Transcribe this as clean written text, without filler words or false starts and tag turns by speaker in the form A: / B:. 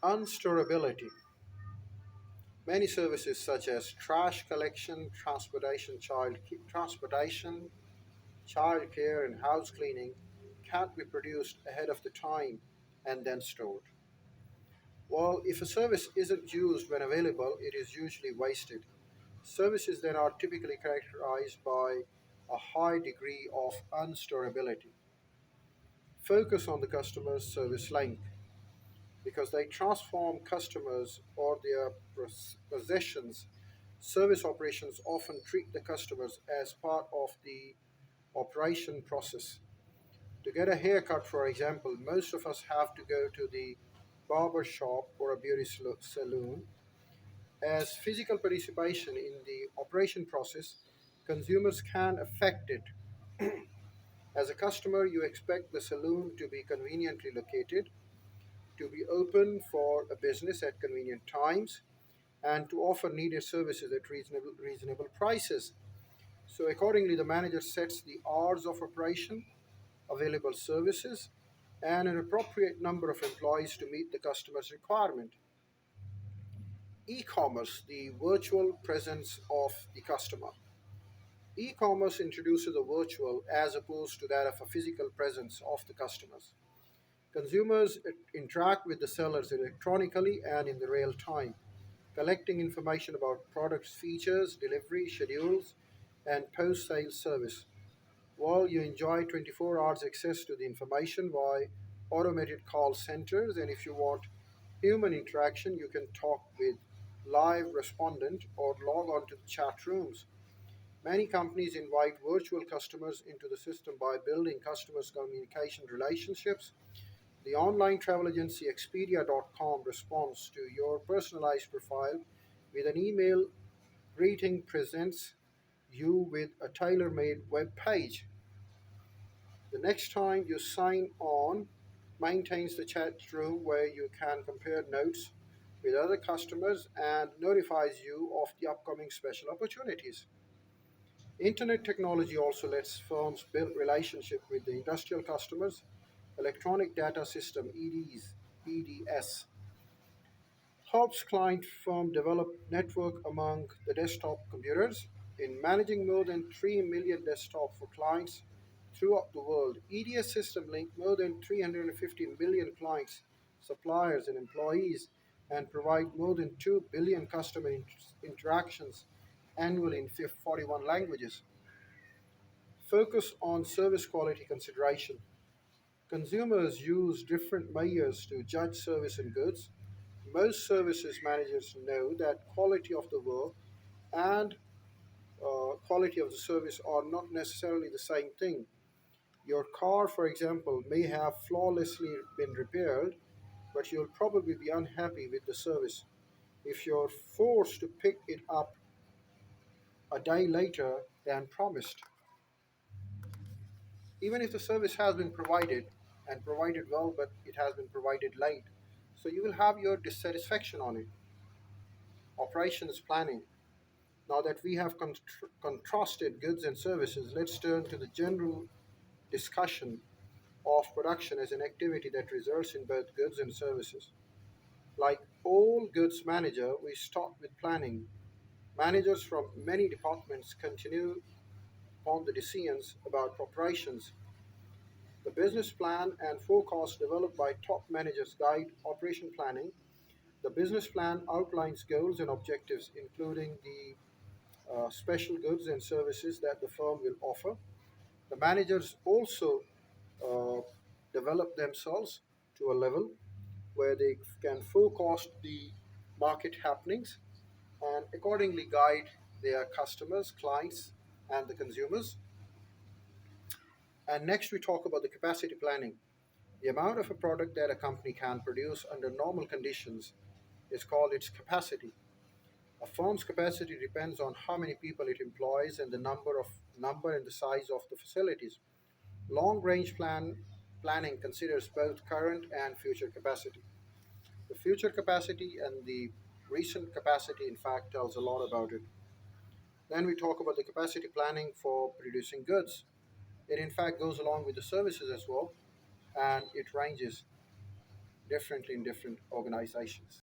A: Unstorability. Many services such as trash collection, transportation, child care, and house cleaning can't be produced ahead of the time and then stored. Well, if a service isn't used when available, it is usually wasted. Services then are typically characterized by a high degree of unstorability. Focus on the customer's service link because they transform customers or their possessions. Service operations often treat the customers as part of the operation process. To get a haircut, for example, most of us have to go to the barber shop or a beauty saloon. As physical participation in the operation process, consumers can affect it. As a customer, you expect the saloon to be conveniently located, to be open for a business at convenient times, and to offer needed services at reasonable prices. So, accordingly, the manager sets the hours of operation, available services, and an appropriate number of employees to meet the customer's requirement. E commerce, the virtual presence of the customer. E commerce introduces a virtual as opposed to that of a physical presence of the customers. Consumers interact with the sellers electronically and in the real time, collecting information about products' features, delivery schedules, and post sale service. While you enjoy 24 hours access to the information via automated call centers, and if you want human interaction, you can talk with live respondent or log on to the chat rooms. Many companies invite virtual customers into the system by building customers' communication relationships. The online travel agency Expedia.com responds to your personalized profile with an email greeting presents you with a tailor made web page. The next time you sign on, maintains the chat room where you can compare notes with other customers and notifies you of the upcoming special opportunities. Internet technology also lets firms build relationship with the industrial customers. Electronic Data System EDS helps client firm develop network among the desktop computers. In managing more than 3 million desktops for clients throughout the world, EDS system link more than 350 million clients, suppliers, and employees and provide more than 2 billion customer interactions annually in 41 languages. Focus on service quality consideration. Consumers use different measures to judge service and goods. Most services managers know that quality of the work and quality of the service are not necessarily the same thing. Your car, for example, may have flawlessly been repaired, but you'll probably be unhappy with the service. If you're forced to pick it up a day later than promised, even if the service has been provided and provided well, but it has been provided late, so you will have your dissatisfaction on it. Operations planning. Now that we have contrasted goods and services, let's turn to the general discussion of production as an activity that results in both goods and services. Like all goods manager, we start with planning. Managers from many departments continue upon the decisions about operations. The business plan and forecast developed by top managers guide operation planning. The business plan outlines goals and objectives, including the special goods and services that the firm will offer. The managers also uh, develop themselves to a level where they can forecast the market happenings and accordingly guide their customers, clients, and the consumers. And next, we talk about the capacity planning. The amount of a product that a company can produce under normal conditions is called its capacity. A firm's capacity depends on how many people it employs and the number and the size of the facilities. Long range planning considers both current and future capacity. The future capacity and the recent capacity, in fact, tells a lot about it. Then we talk about the capacity planning for producing goods. It, in fact, goes along with the services as well, and it ranges. differently in different organizations.